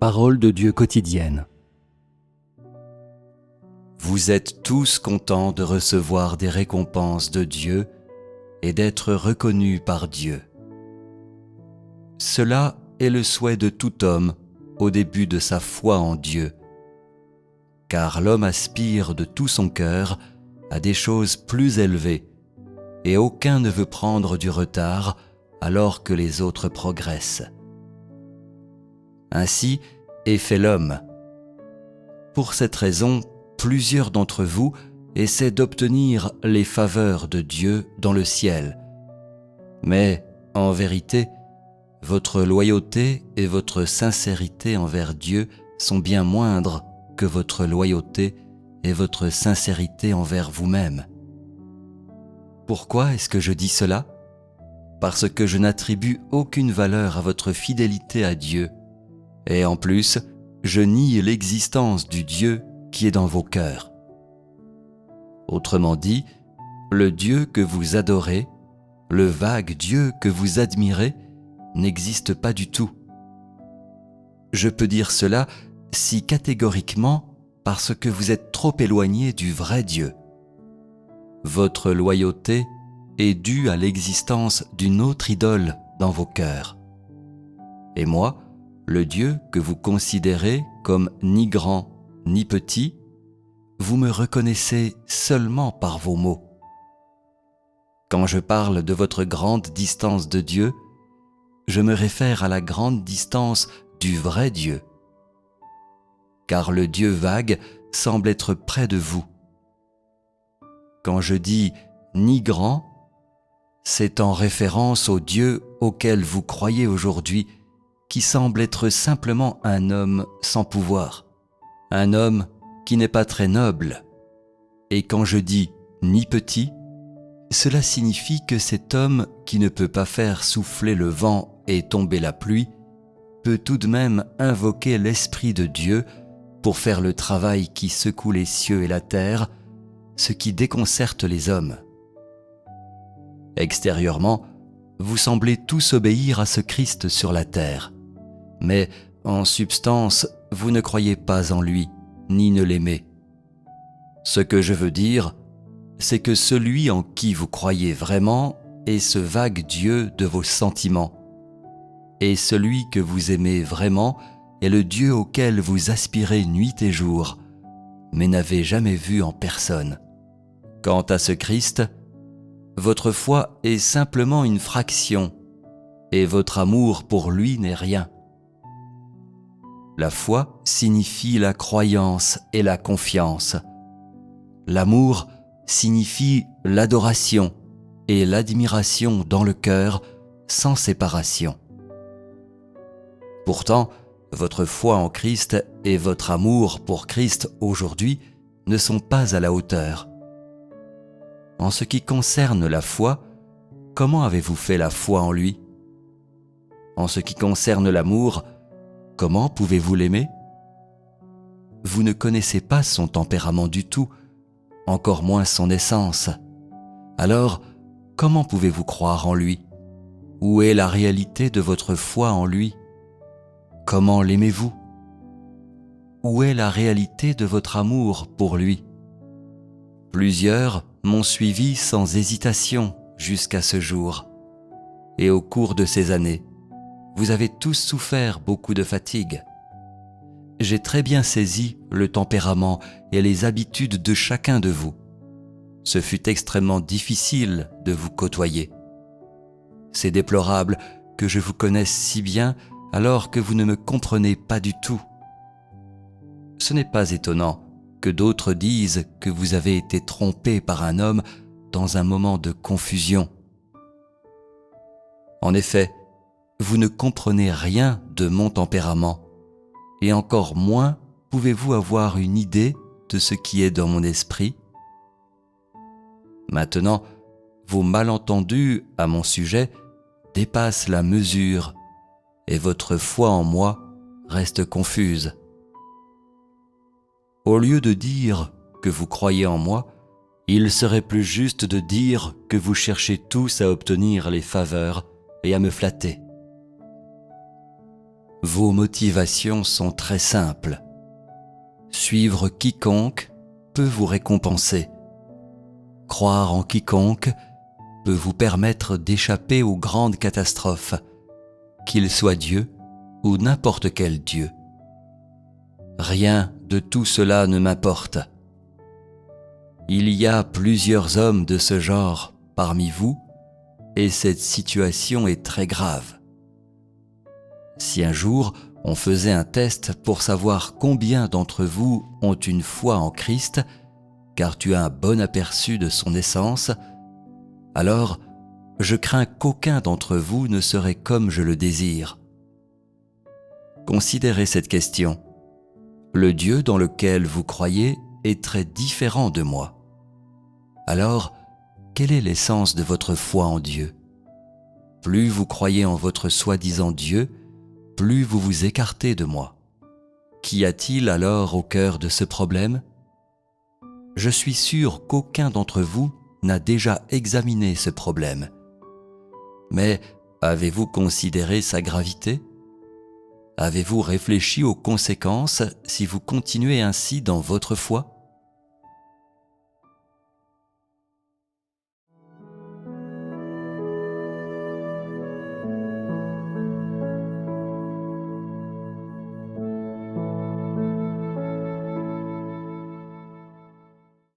Parole de Dieu quotidienne. Vous êtes tous contents de recevoir des récompenses de Dieu et d'être reconnus par Dieu. Cela est le souhait de tout homme au début de sa foi en Dieu, car l'homme aspire de tout son cœur à des choses plus élevées, et aucun ne veut prendre du retard alors que les autres progressent. Ainsi est fait l'homme. Pour cette raison, plusieurs d'entre vous essaient d'obtenir les faveurs de Dieu dans le ciel. Mais, en vérité, votre loyauté et votre sincérité envers Dieu sont bien moindres que votre loyauté et votre sincérité envers vous-même. Pourquoi est-ce que je dis cela ? Parce que je n'attribue aucune valeur à votre fidélité à Dieu, et en plus, je nie l'existence du Dieu qui est dans vos cœurs. Autrement dit, le Dieu que vous adorez, le vague Dieu que vous admirez, n'existe pas du tout. Je peux dire cela si catégoriquement parce que vous êtes trop éloigné du vrai Dieu. Votre loyauté est due à l'existence d'une autre idole dans vos cœurs. Et moi, le Dieu que vous considérez comme ni grand ni petit, vous me reconnaissez seulement par vos mots. Quand je parle de votre grande distance de Dieu, je me réfère à la grande distance du vrai Dieu. Car le Dieu vague semble être près de vous. Quand je dis « ni grand », c'est en référence au Dieu auquel vous croyez aujourd'hui, qui semble être simplement un homme sans pouvoir, un homme qui n'est pas très noble. Et quand je dis « ni petit », cela signifie que cet homme qui ne peut pas faire souffler le vent et tomber la pluie peut tout de même invoquer l'Esprit de Dieu pour faire le travail qui secoue les cieux et la terre, ce qui déconcerte les hommes. Extérieurement, vous semblez tous obéir à ce Christ sur la terre, mais en substance, vous ne croyez pas en lui, ni ne l'aimez. Ce que je veux dire, c'est que celui en qui vous croyez vraiment est ce vague Dieu de vos sentiments, et celui que vous aimez vraiment est le Dieu auquel vous aspirez nuit et jour, mais n'avez jamais vu en personne. Quant à ce Christ, votre foi est simplement une fraction, et votre amour pour lui n'est rien. La foi signifie la croyance et la confiance. L'amour signifie l'adoration et l'admiration dans le cœur sans séparation. Pourtant, votre foi en Christ et votre amour pour Christ aujourd'hui ne sont pas à la hauteur. En ce qui concerne la foi, comment avez-vous fait la foi en lui ? En ce qui concerne l'amour, comment pouvez-vous l'aimer ? Vous ne connaissez pas son tempérament du tout, encore moins son essence. Alors, comment pouvez-vous croire en lui ? Où est la réalité de votre foi en lui ? Comment l'aimez-vous ? Où est la réalité de votre amour pour lui ? Plusieurs m'ont suivi sans hésitation jusqu'à ce jour. Et au cours de ces années, vous avez tous souffert beaucoup de fatigue. J'ai très bien saisi le tempérament et les habitudes de chacun de vous. Ce fut extrêmement difficile de vous côtoyer. C'est déplorable que je vous connaisse si bien alors que vous ne me comprenez pas du tout. Ce n'est pas étonnant que d'autres disent que vous avez été trompé par un homme dans un moment de confusion. En effet, vous ne comprenez rien de mon tempérament, et encore moins pouvez-vous avoir une idée de ce qui est dans mon esprit. Maintenant, vos malentendus à mon sujet dépassent la mesure, et votre foi en moi reste confuse. Au lieu de dire que vous croyez en moi, il serait plus juste de dire que vous cherchez tous à obtenir les faveurs et à me flatter. Vos motivations sont très simples. Suivre quiconque peut vous récompenser. Croire en quiconque peut vous permettre d'échapper aux grandes catastrophes, qu'il soit Dieu ou n'importe quel Dieu. Rien de tout cela ne m'importe. Il y a plusieurs hommes de ce genre parmi vous, et cette situation est très grave. Si un jour on faisait un test pour savoir combien d'entre vous ont une foi en Christ, car tu as un bon aperçu de son essence, alors je crains qu'aucun d'entre vous ne serait comme je le désire. Considérez cette question. Le Dieu dans lequel vous croyez est très différent de moi. Alors, quelle est l'essence de votre foi en Dieu? Plus vous croyez en votre soi-disant Dieu, plus vous vous écartez de moi. Qu'y a-t-il alors au cœur de ce problème? Je suis sûr qu'aucun d'entre vous n'a déjà examiné ce problème. Mais avez-vous considéré sa gravité? Avez-vous réfléchi aux conséquences si vous continuez ainsi dans votre foi?